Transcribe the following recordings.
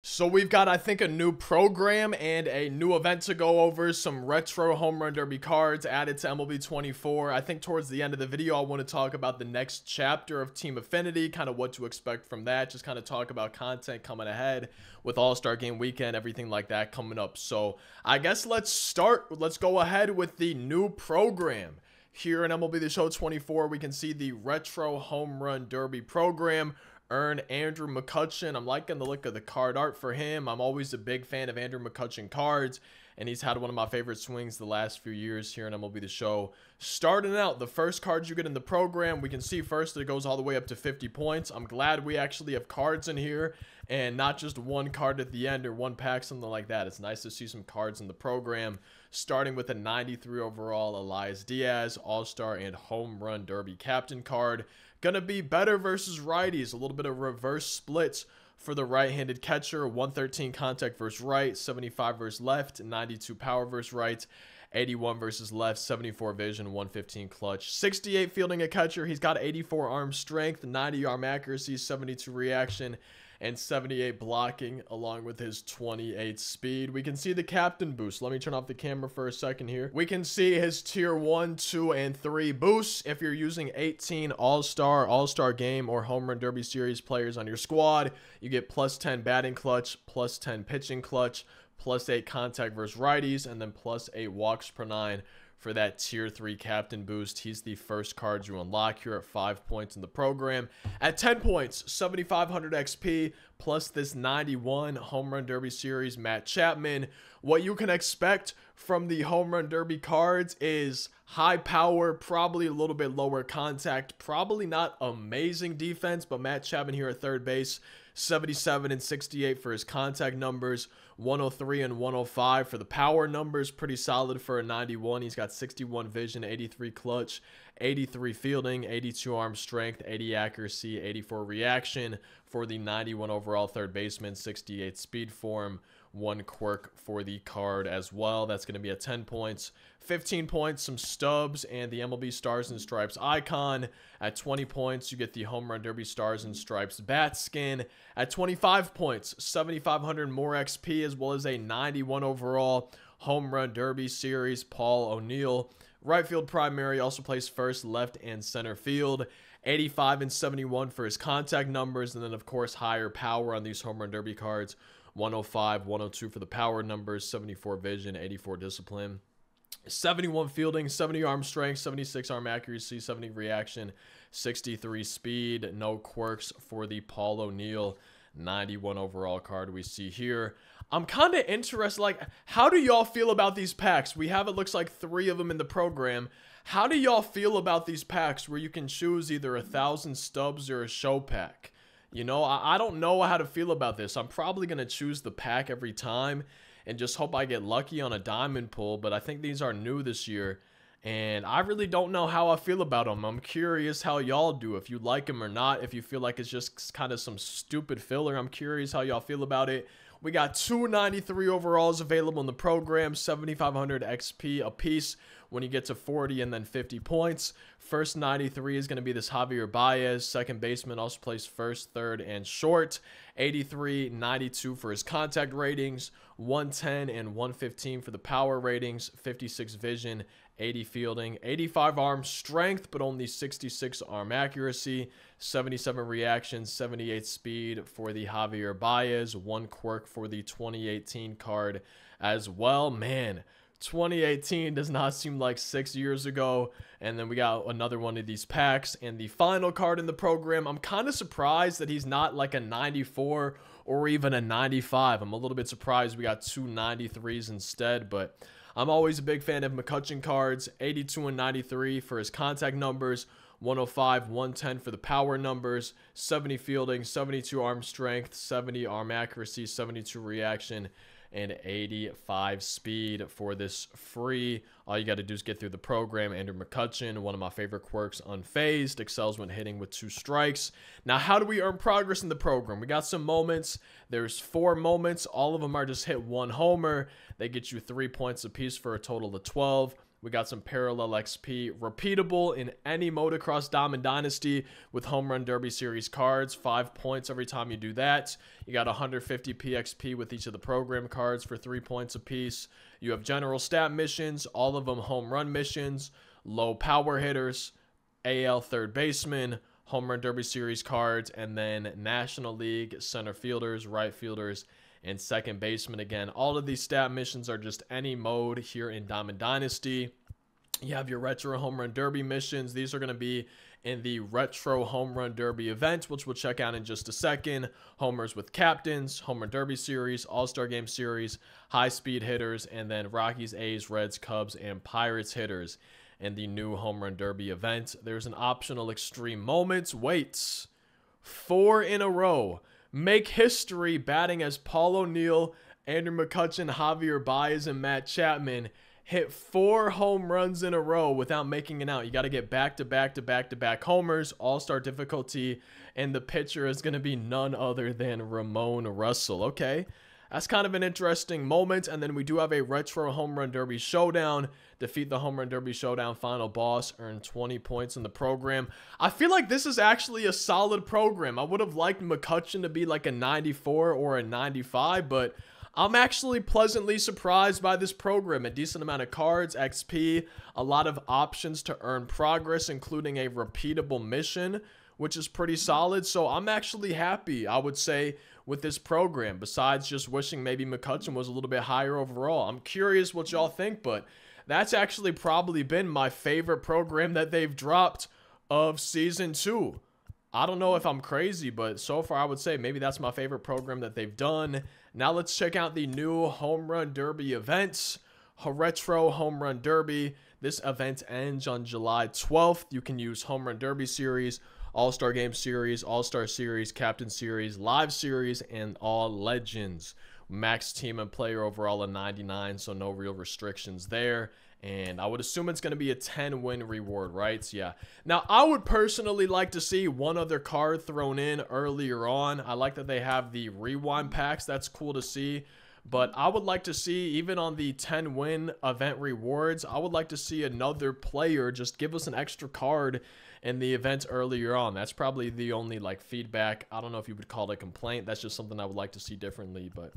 So we've got, I think, a new program and a new event to go over. Some retro home run derby cards added to MLB 24. I think towards the end of the video, I want to talk about the next chapter of Team Affinity, kind of what to expect from that. Just kind of talk about content coming ahead with All-Star Game Weekend, everything like that coming up. So I guess let's start. Let's go ahead with the new program. Here in MLB The Show 24, we can see the retro home run derby program. Earn Andrew McCutchen. I'm liking the look of the card art for him. I'm always a big fan of Andrew McCutchen cards, and he's had one of my favorite swings the last few years here in MLB The Show. Starting out, the first cards you get in the program, we can see first it goes all the way up to 50 points. I'm glad we actually have cards in here and not just one card at the end or one pack, something like that. It's nice to see some cards in the program, starting with a 93 overall Elias Diaz, All-Star and Home Run Derby Captain card. Gonna be better versus righties, a little bit of reverse splits for the right-handed catcher. 113 contact versus right, 75 versus left, 92 power versus right, 81 versus left, 74 vision, 115 clutch, 68 fielding a catcher. He's got 84 arm strength, 90 arm accuracy, 72 reaction, and 78 blocking, along with his 28 speed. We can see the captain boost. Let me turn off the camera for a second here. We can see his tier 1, 2, and 3 boosts. If you're using 18 All-Star Game, or Home Run Derby Series players on your squad, you get plus 10 batting clutch, plus 10 pitching clutch, plus 8 contact versus righties, and then plus 8 walks per 9 for that tier 3 captain boost. He's the first card you unlock here at 5 points in the program. At 10 points, 7,500 XP plus this 91 Home Run Derby Series Matt Chapman. What you can expect from the Home Run Derby cards is high power, probably a little bit lower contact, probably not amazing defense, but Matt Chapman here at third base, 77 and 68 for his contact numbers, 103 and 105 for the power numbers. Pretty solid for a 91. He's got 61 vision, 83 clutch, 83 fielding, 82 arm strength, 80 accuracy, 84 reaction for the 91 overall third baseman, 68 speed for him. 1 quirk for the card as well. That's going to be at 10 points. 15 points, some stubs, and the MLB Stars and Stripes icon. At 20 points, you get the Home Run Derby Stars and Stripes bat skin. At 25 points, 7,500 more XP, as well as a 91 overall Home Run Derby Series Paul O'Neill. Right field primary, also plays first, left, and center field. 85 and 71 for his contact numbers, and then, of course, higher power on these Home Run Derby cards. 105, 102 for the power numbers, 74 vision, 84 discipline, 71 fielding, 70 arm strength, 76 arm accuracy, 70 reaction, 63 speed. No quirks for the Paul O'Neill 91 overall card we see here. I'm kind of interested, like, how do y'all feel about these packs? We have, it looks like 3 of them in the program. How do y'all feel about these packs where you can choose either 1,000 stubs or a show pack? You know, I don't know how to feel about this. I'm probably going to choose the pack every time and just hope I get lucky on a diamond pull. But I think these are new this year, and I really don't know how I feel about them. I'm curious how y'all do, if you like them or not, if you feel like it's just kind of some stupid filler. I'm curious how y'all feel about it. We got 293 overalls available in the program, 7,500 XP a piece when you get to 40 and then 50 points. First 93 is going to be this Javier Baez. Second baseman also plays first, third, and short. 83, 92 for his contact ratings. 110 and 115 for the power ratings. 56 vision, 80 fielding, 85 arm strength, but only 66 arm accuracy, 77 reaction, 78 speed for the Javier Baez. 1 quirk for the 2018 card as well. Man, 2018 does not seem like 6 years ago. And then we got another one of these packs, and the final card in the program, I'm kind of surprised that he's not like a 94 or even a 95. I'm a little bit surprised we got 2 93s instead, but I'm always a big fan of McCutchen cards. 82 and 93 for his contact numbers, 105, 110 for the power numbers, 70 fielding, 72 arm strength, 70 arm accuracy, 72 reaction, and 85 speed for this free. All you got to do is get through the program. Andrew McCutchen, one of my favorite quirks, unfazed, excels when hitting with 2 strikes. Now, how do we earn progress in the program? We got some moments. There's 4 moments. All of them are just hit 1 homer. They get you 3 points apiece for a total of 12. We got some parallel XP, repeatable in any motocross Diamond Dynasty with Home Run Derby Series cards, 5 points every time you do that. You got 150 PXP with each of the program cards for 3 points apiece. You have general stat missions, all of them home run missions, low power hitters, AL third baseman, Home Run Derby Series cards, and then National League center fielders, right fielders, and second baseman. Again, all of these stat missions are just any mode here in Diamond Dynasty. You have your Retro Home Run Derby missions. These are going to be in the Retro Home Run Derby event, which we'll check out in just a second. Homers with captains, Home Run Derby Series, All-Star Game Series, high-speed hitters, and then Rockies, A's, Reds, Cubs, and Pirates hitters in the new Home Run Derby event. There's an optional Extreme Moments. Wait, 4 in a row. Make history batting as Paul O'Neill, Andrew McCutchen, Javier Baez, and Matt Chapman hit 4 home runs in a row without making it out. You got to get back-to-back homers, all-star difficulty, and the pitcher is going to be none other than Ramon Russell. Okay, that's kind of an interesting moment. And then we do have a Retro Home Run Derby Showdown. Defeat the Home Run Derby Showdown final boss. Earn 20 points in the program. I feel like this is actually a solid program. I would have liked McCutchen to be like a 94 or a 95, but I'm actually pleasantly surprised by this program. A decent amount of cards, XP, a lot of options to earn progress, including a repeatable mission, which is pretty solid. So I'm actually happy, I would say, with this program, besides just wishing maybe McCutchen was a little bit higher overall. I'm curious what y'all think, but that's actually probably been my favorite program that they've dropped of Season 2. I don't know if I'm crazy, but so far I would say maybe that's my favorite program that they've done. Now let's check out the new Home Run Derby events. Retro Home Run Derby. This event ends on July 12th. You can use Home Run Derby Series, All-Star Game Series, All-Star Series, Captain Series, Live Series, and All Legends. Max team and player overall of 99, so no real restrictions there. And I would assume it's going to be a 10-win reward, right? Yeah. Now, I would personally like to see one other card thrown in earlier on. I like that they have the rewind packs. That's cool to see. But I would like to see, even on the 10-win event rewards, I would like to see another player just give us an extra card in the event earlier on. That's probably the only, like, feedback. I don't know if you would call it a complaint. That's just something I would like to see differently, but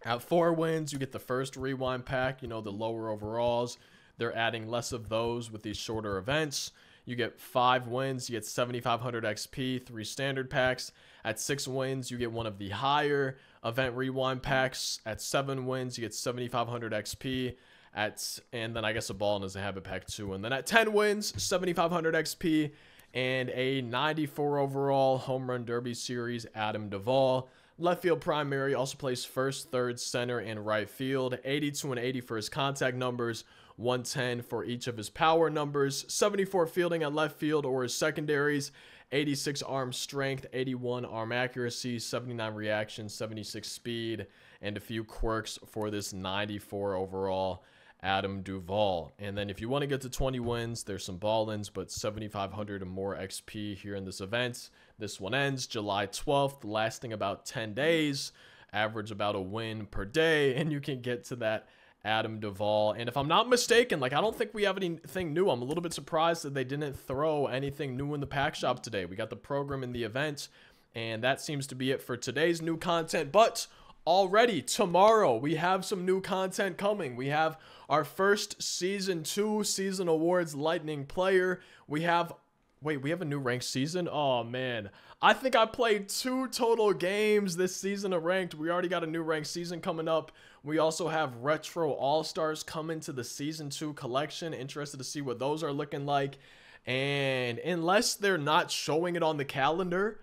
at 4 wins, you get the first rewind pack, you know, the lower overalls. They're adding less of those with these shorter events. You get 5 wins, you get 7,500 XP, 3 standard packs. At 6 wins, you get one of the higher event rewind packs. At 7 wins, you get 7,500 XP. And then I guess a ball is a habit pack too. And then at 10 wins, 7,500 XP and a 94 overall Home Run Derby Series Adam Duvall. Left field primary, also plays first, third, center, and right field. 82 and 80 for his contact numbers. 110 for each of his power numbers. 74 fielding at left field or his secondaries. 86 arm strength, 81 arm accuracy, 79 reaction, 76 speed, and a few quirks for this 94 overall Adam Duvall. And then if you want to get to 20 wins, there's some ball-ins, but 7,500 and more XP here in this event. This one ends July 12th, lasting about 10 days, average about a win per day, and you can get to that Adam Duvall. And if I'm not mistaken, like, I don't think we have anything new. I'm a little bit surprised that they didn't throw anything new in the pack shop today. We got the program in the event, and that seems to be it for today's new content. But already tomorrow, we have some new content coming. We have our first Season 2 Season Awards Lightning player. We have... Wait, we have a new ranked season? Oh, man. I think I played 2 total games this season of ranked. We already got a new ranked season coming up. We also have Retro All-Stars coming to the Season 2 collection. Interested to see what those are looking like. And unless they're not showing it on the calendar,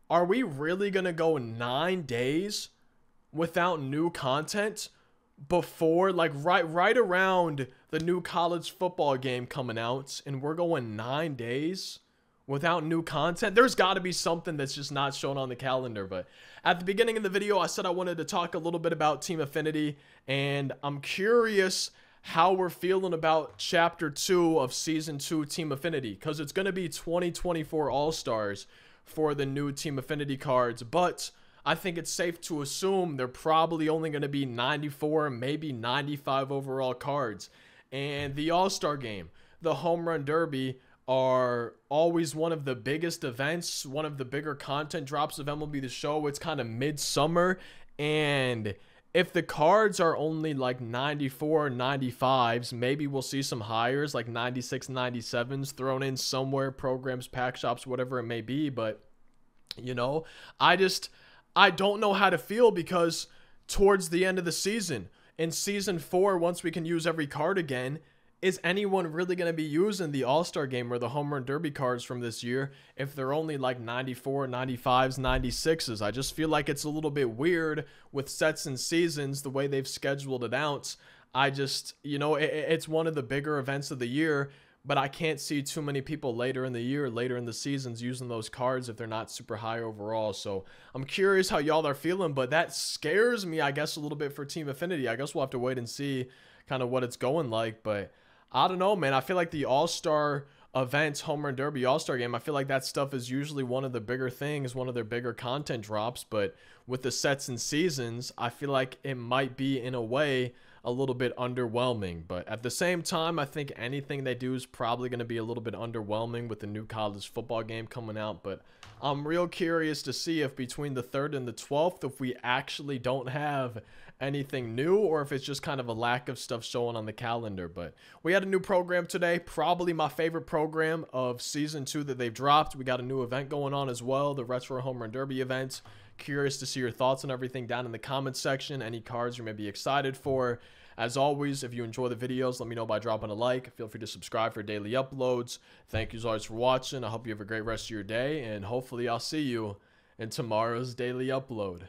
are we really going to go 9 days without new content before, like, right around the new college football game coming out, and we're going 9 days without new content? There's got to be something that's just not shown on the calendar. But at the beginning of the video, I said I wanted to talk a little bit about Team Affinity, and I'm curious how we're feeling about Chapter 2 of Season 2 Team Affinity, because it's going to be 2024 All-Stars for the new Team Affinity cards, but I think it's safe to assume they're probably only going to be 94, maybe 95 overall cards. and the All-Star Game, the Home Run Derby, are always one of the biggest events, one of the bigger content drops of MLB The Show. It's kind of midsummer, and if the cards are only like 94, 95s, maybe we'll see some hires like 96, 97s thrown in somewhere, programs, pack shops, whatever it may be. But, you know, I don't know how to feel, because towards the end of the season, in season 4, once we can use every card again, is anyone really going to be using the All-Star Game or the Home Run Derby cards from this year if they're only like 94, 95s, 96s? I just feel like it's a little bit weird with sets and seasons, the way they've scheduled it out. You know, it's one of the bigger events of the year, but I can't see too many people later in the year, later in the seasons, using those cards if they're not super high overall. So I'm curious how y'all are feeling, but that scares me, I guess, a little bit for Team Affinity. I guess we'll have to wait and see kind of what it's going like, but I don't know, man. I feel like the All-Star events, Home Run Derby, All-Star Game, I feel like that stuff is usually one of the bigger things, one of their bigger content drops. But with the sets and seasons, I feel like it might be, in a way, a little bit underwhelming. But at the same time, I think anything they do is probably going to be a little bit underwhelming with the new college football game coming out. But I'm real curious to see if between the 3rd and the 12th, if we actually don't have anything new, or if it's just kind of a lack of stuff showing on the calendar. But we had a new program today, probably my favorite program of season 2 that they've dropped. We got a new event going on as well, the Retro Home Run Derby event. Curious to see your thoughts on everything down in the comments section, any cards you may be excited for. As always, if you enjoy the videos, let me know by dropping a like. Feel free to subscribe for daily uploads. Thank you as always for watching. I hope you have a great rest of your day, and hopefully I'll see you in tomorrow's daily upload.